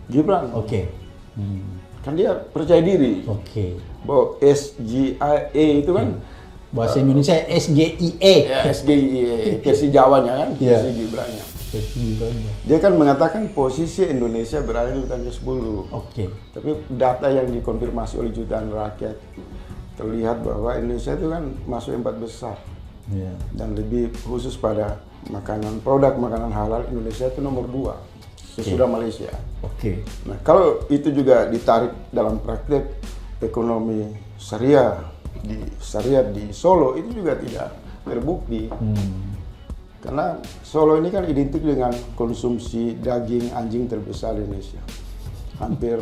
Gibran. Oke. Kan dia percaya diri. Oke. Bahwa SGIE itu kan Bahasa Indonesia SGIE. ya, SGIE, versi Jawanya kan, Iya. versi Gibrannya. Gibran. Dia kan mengatakan posisi Indonesia berada di urutan ke-10. Oke. Tapi data yang dikonfirmasi oleh jutaan rakyat terlihat bahwa Indonesia itu kan masuk 4 besar. Iya. Dan lebih khusus pada produk makanan halal, Indonesia itu nomor 2 sesudah Malaysia. Oke. Nah, kalau itu juga ditarik dalam praktek ekonomi syariah di Solo, itu juga tidak terbukti. Karena Solo ini kan identik dengan konsumsi daging anjing terbesar di Indonesia. Hampir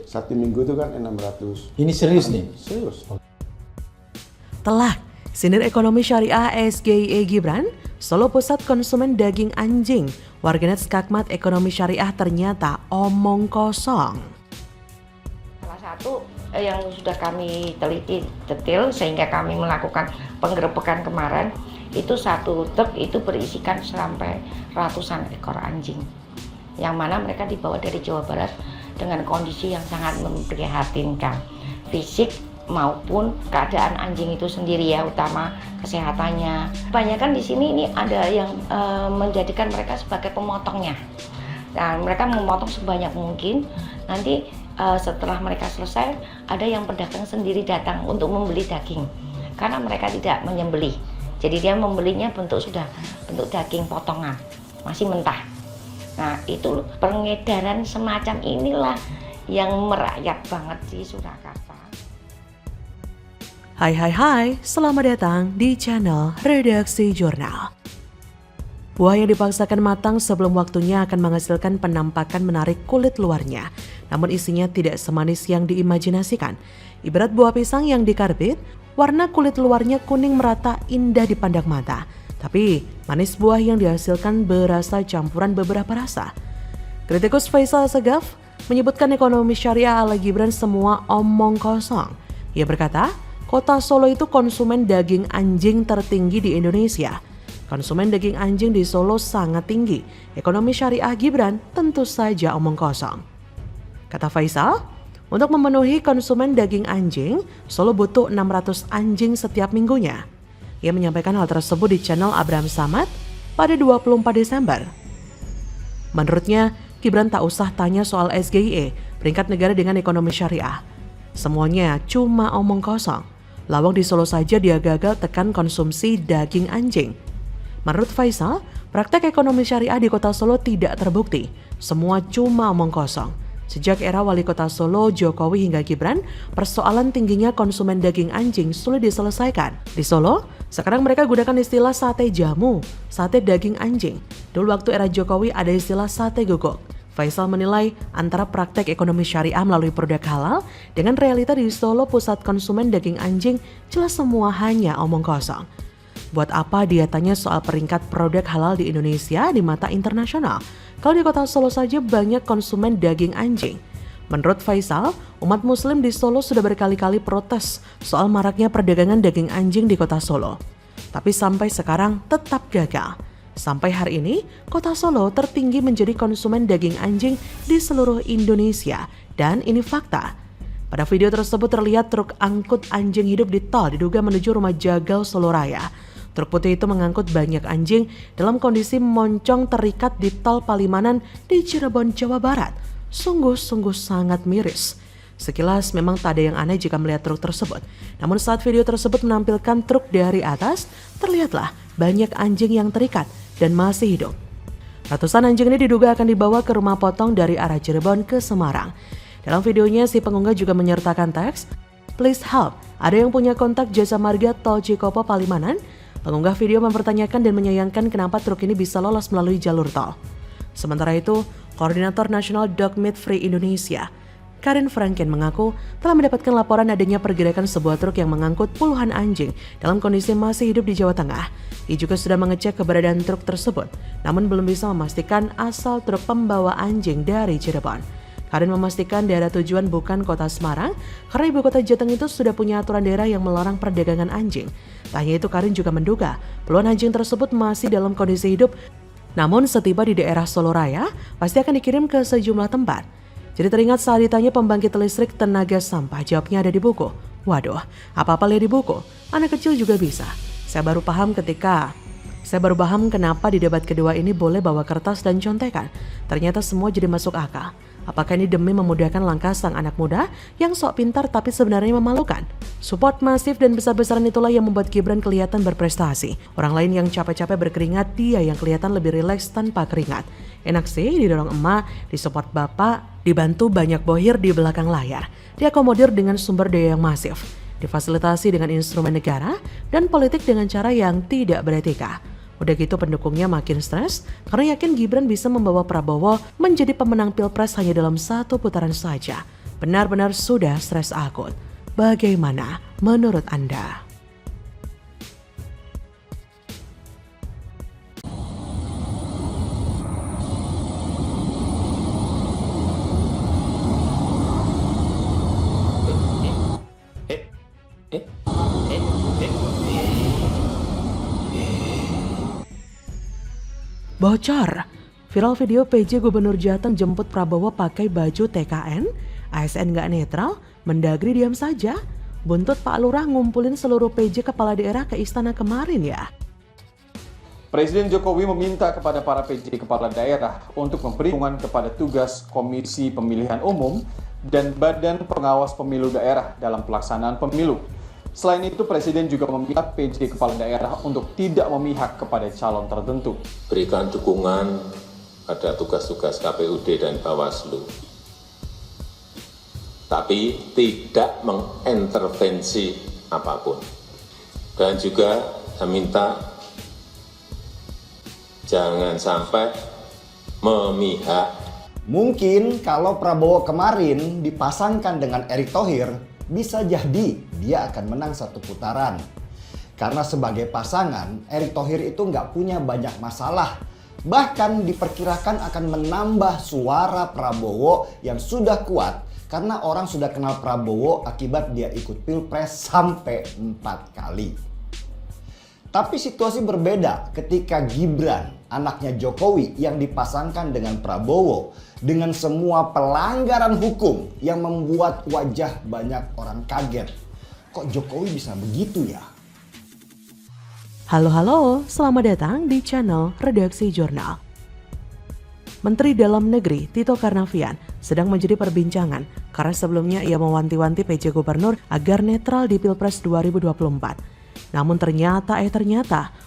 1 minggu itu kan 600. Ini serius nih? Serius. Telak, sindir ekonomi syariah SGIE Gibran, Solo pusat konsumen daging anjing. Warganet Skakmat ekonomi syariah ternyata omong kosong. Salah satu yang sudah kami teliti detail sehingga kami melakukan penggerebekan kemarin, itu satu truk itu berisikan sampai ratusan ekor anjing. Yang mana mereka dibawa dari Jawa Barat dengan kondisi yang sangat memprihatinkan. Fisik maupun keadaan anjing itu sendiri ya, utama kesehatannya. Kebanyakan di sini ini ada yang menjadikan mereka sebagai pemotongnya. Nah, mereka memotong sebanyak mungkin. Nanti setelah mereka selesai, ada yang pedagang sendiri datang untuk membeli daging. Karena mereka tidak menyembelih. Jadi dia membelinya bentuk daging potongan, masih mentah. Nah, itu pengedaran semacam inilah yang merakyat banget di Surakarta. Hai, selamat datang di channel Redaksi Jurnal. Buah yang dipaksakan matang sebelum waktunya akan menghasilkan penampakan menarik kulit luarnya, namun isinya tidak semanis yang diimajinasikan. Ibarat buah pisang yang dikarbit, warna kulit luarnya kuning merata indah dipandang mata. Tapi manis buah yang dihasilkan berasa campuran beberapa rasa. Kritikus Faisal Assegaf menyebutkan ekonomi syariah ala Gibran semua omong kosong. Ia berkata, Kota Solo itu konsumen daging anjing tertinggi di Indonesia. Konsumen daging anjing di Solo sangat tinggi. Ekonomi syariah Gibran tentu saja omong kosong. Kata Faisal, untuk memenuhi konsumen daging anjing, Solo butuh 600 anjing setiap minggunya. Ia menyampaikan hal tersebut di channel Abraham Samad pada 24 Desember. Menurutnya, Gibran tak usah tanya soal SGIE, peringkat negara dengan ekonomi syariah. Semuanya cuma omong kosong. Lawang di Solo saja dia gagal tekan konsumsi daging anjing. Menurut Faisal, praktek ekonomi syariah di kota Solo tidak terbukti. Semua cuma omong kosong. Sejak era wali kota Solo, Jokowi hingga Gibran, persoalan tingginya konsumen daging anjing sulit diselesaikan. Di Solo, sekarang mereka gunakan istilah sate jamu, sate daging anjing. Dulu waktu era Jokowi ada istilah sate gogok. Faisal menilai antara praktek ekonomi syariah melalui produk halal dengan realita di Solo pusat konsumen daging anjing jelas semua hanya omong kosong. Buat apa dia tanya soal peringkat produk halal di Indonesia di mata internasional? Kalau di kota Solo saja banyak konsumen daging anjing. Menurut Faisal, umat muslim di Solo sudah berkali-kali protes soal maraknya perdagangan daging anjing di kota Solo. Tapi sampai sekarang tetap gagal. Sampai hari ini, kota Solo tertinggi menjadi konsumen daging anjing di seluruh Indonesia. Dan ini fakta. Pada video tersebut terlihat truk angkut anjing hidup di tol diduga menuju rumah jagal Solo Raya. Truk putih itu mengangkut banyak anjing dalam kondisi moncong terikat di tol Palimanan di Cirebon, Jawa Barat. Sungguh-sungguh sangat miris. Sekilas memang tak ada yang aneh jika melihat truk tersebut. Namun saat video tersebut menampilkan truk dari atas, terlihatlah banyak anjing yang terikat dan masih hidup. Ratusan anjing ini diduga akan dibawa ke rumah potong dari arah Cirebon ke Semarang. Dalam videonya, si pengunggah juga menyertakan teks, "Please help, ada yang punya kontak jasa marga tol Cikopo Palimanan?" Pengunggah video mempertanyakan dan menyayangkan kenapa truk ini bisa lolos melalui jalur tol. Sementara itu, Koordinator Nasional Dog Meat Free Indonesia, Karin Franken mengaku telah mendapatkan laporan adanya pergerakan sebuah truk yang mengangkut puluhan anjing dalam kondisi masih hidup di Jawa Tengah. Ia juga sudah mengecek keberadaan truk tersebut, namun belum bisa memastikan asal truk pembawa anjing dari Cirebon. Karin memastikan daerah tujuan bukan kota Semarang, karena ibu kota Jateng itu sudah punya aturan daerah yang melarang perdagangan anjing. Tak hanya itu, Karin juga menduga puluhan anjing tersebut masih dalam kondisi hidup, namun setiba di daerah Solo Raya, pasti akan dikirim ke sejumlah tempat. Jadi teringat saat ditanya pembangkit listrik tenaga sampah, jawabnya ada di buku. Waduh, apa-apa lihat di buku, anak kecil juga bisa. Saya baru paham kenapa di debat kedua ini boleh bawa kertas dan contekan. Ternyata semua jadi masuk akal. Apakah ini demi memudahkan langkah sang anak muda yang sok pintar tapi sebenarnya memalukan? Support masif dan besar-besaran itulah yang membuat Gibran kelihatan berprestasi. Orang lain yang capek-capek berkeringat, dia yang kelihatan lebih rileks tanpa keringat. Enak sih didorong emak, disupport bapak, dibantu banyak bohir di belakang layar. Diakomodir dengan sumber daya yang masif. Difasilitasi dengan instrumen negara dan politik dengan cara yang tidak beretika. Udah gitu pendukungnya makin stres karena yakin Gibran bisa membawa Prabowo menjadi pemenang Pilpres hanya dalam 1 putaran saja. Benar-benar sudah stres akut. Bagaimana menurut Anda? Bocor. Viral video PJ Gubernur Jateng jemput Prabowo pakai baju TKN, ASN gak netral, Mendagri diam saja. Buntut Pak Lurah ngumpulin seluruh PJ kepala daerah ke istana kemarin ya. Presiden Jokowi meminta kepada para PJ kepala daerah untuk memberi dukungan kepada tugas Komisi Pemilihan Umum dan Badan Pengawas Pemilu Daerah dalam pelaksanaan pemilu. Selain itu, Presiden juga meminta PJ kepala daerah untuk tidak memihak kepada calon tertentu. Berikan dukungan pada tugas-tugas KPUD dan Bawaslu, tapi tidak mengintervensi apapun. Dan juga saya minta jangan sampai memihak. Mungkin kalau Prabowo kemarin dipasangkan dengan Erick Thohir, bisa jadi dia akan menang 1 putaran. Karena sebagai pasangan, Erick Thohir itu nggak punya banyak masalah. Bahkan diperkirakan akan menambah suara Prabowo yang sudah kuat karena orang sudah kenal Prabowo akibat dia ikut Pilpres sampai 4 kali. Tapi situasi berbeda ketika Gibran, anaknya Jokowi yang dipasangkan dengan Prabowo dengan semua pelanggaran hukum yang membuat wajah banyak orang kaget. Kok Jokowi bisa begitu ya? Halo, selamat datang di channel Redaksi Jurnal. Menteri Dalam Negeri Tito Karnavian sedang menjadi perbincangan karena sebelumnya ia mewanti-wanti PJ Gubernur agar netral di Pilpres 2024. Namun ternyata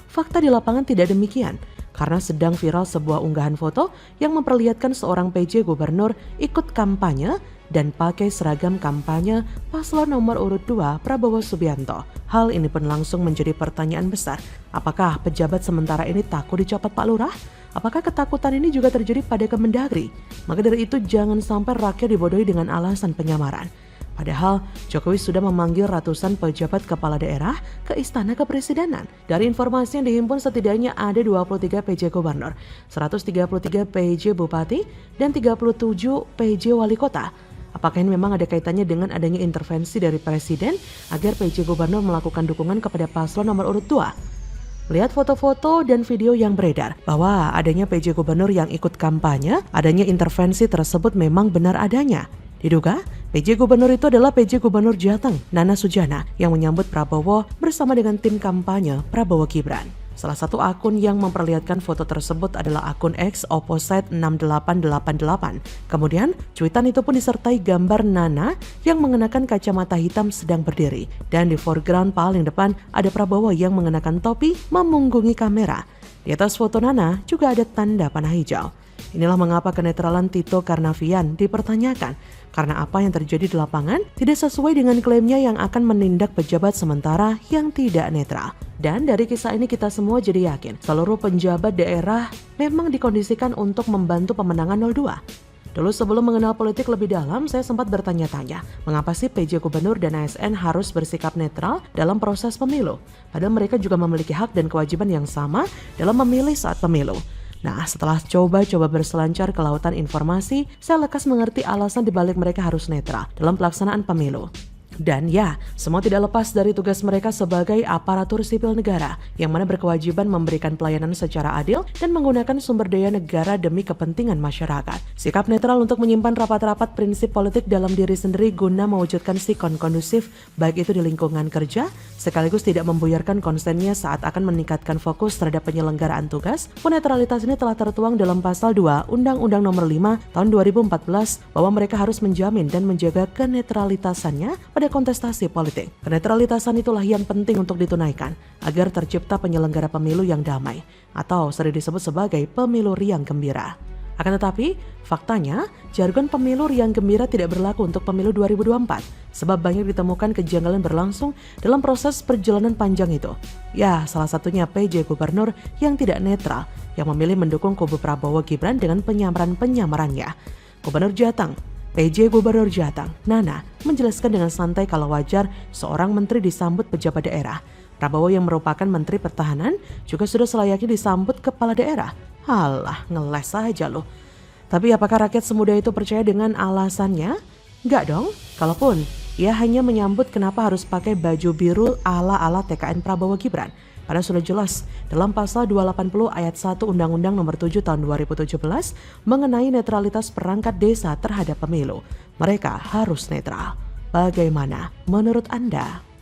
fakta di lapangan tidak demikian karena sedang viral sebuah unggahan foto yang memperlihatkan seorang PJ Gubernur ikut kampanye dan pakai seragam kampanye paslon nomor urut 2 Prabowo Subianto. Hal ini pun langsung menjadi pertanyaan besar. Apakah pejabat sementara ini takut dicopot Pak Lurah? Apakah ketakutan ini juga terjadi pada Kemendagri? Maka dari itu jangan sampai rakyat dibodohi dengan alasan penyamaran. Padahal Jokowi sudah memanggil ratusan pejabat kepala daerah ke istana kepresidenan. Dari informasi yang dihimpun setidaknya ada 23 PJ Gubernur, 133 PJ Bupati, dan 37 PJ Wali Kota. Apakah ini memang ada kaitannya dengan adanya intervensi dari Presiden agar PJ Gubernur melakukan dukungan kepada paslon nomor urut 2? Lihat foto-foto dan video yang beredar bahwa adanya PJ Gubernur yang ikut kampanye, adanya intervensi tersebut memang benar adanya. Diduga, PJ Gubernur itu adalah PJ Gubernur Jateng, Nana Sujana, yang menyambut Prabowo bersama dengan tim kampanye Prabowo Gibran. Salah satu akun yang memperlihatkan foto tersebut adalah akun X Opposite 6888. Kemudian, cuitan itu pun disertai gambar Nana yang mengenakan kacamata hitam sedang berdiri. Dan di foreground paling depan ada Prabowo yang mengenakan topi memunggungi kamera. Di atas foto Nana juga ada tanda panah hijau. Inilah mengapa kenetralan Tito Karnavian dipertanyakan, karena apa yang terjadi di lapangan tidak sesuai dengan klaimnya yang akan menindak pejabat sementara yang tidak netral. Dan dari kisah ini kita semua jadi yakin seluruh penjabat daerah memang dikondisikan untuk membantu pemenangan 02. Dulu sebelum mengenal politik lebih dalam, saya sempat bertanya-tanya, mengapa sih PJ Gubernur dan ASN harus bersikap netral dalam proses pemilu? Padahal mereka juga memiliki hak dan kewajiban yang sama dalam memilih saat pemilu. Nah, setelah coba-coba berselancar ke lautan informasi, saya lekas mengerti alasan dibalik mereka harus netral dalam pelaksanaan pemilu. Dan ya, semua tidak lepas dari tugas mereka sebagai aparatur sipil negara yang mana berkewajiban memberikan pelayanan secara adil dan menggunakan sumber daya negara demi kepentingan masyarakat. Sikap netral untuk menyimpan rapat-rapat prinsip politik dalam diri sendiri guna mewujudkan sikon kondusif baik itu di lingkungan kerja, sekaligus tidak membuyarkan konsennya saat akan meningkatkan fokus terhadap penyelenggaraan tugas. Netralitas ini telah tertuang dalam pasal 2 Undang-Undang Nomor 5 Tahun 2014 bahwa mereka harus menjamin dan menjaga kenetralitasannya pada kontestasi politik. Kenetralitasan itulah yang penting untuk ditunaikan agar tercipta penyelenggara pemilu yang damai atau sering disebut sebagai pemilu riang gembira. Akan tetapi, faktanya jargon pemilu riang gembira tidak berlaku untuk pemilu 2024 sebab banyak ditemukan kejanggalan berlangsung dalam proses perjalanan panjang itu. Ya, salah satunya PJ Gubernur yang tidak netral yang memilih mendukung kubu Prabowo Gibran dengan penyamaran-penyamarannya. Gubernur Jateng, PJ Gubernur Jateng, Nana, menjelaskan dengan santai kalau wajar seorang menteri disambut pejabat daerah. Prabowo yang merupakan Menteri Pertahanan juga sudah selayaknya disambut kepala daerah. Halah, ngeles saja loh. Tapi apakah rakyat semudah itu percaya dengan alasannya? Enggak dong. Kalaupun, ia hanya menyambut kenapa harus pakai baju biru ala-ala TKN Prabowo Gibran. Padahal sudah jelas dalam pasal 280 ayat 1 Undang-Undang Nomor 7 Tahun 2017 mengenai netralitas perangkat desa terhadap pemilu. Mereka harus netral. Bagaimana menurut Anda?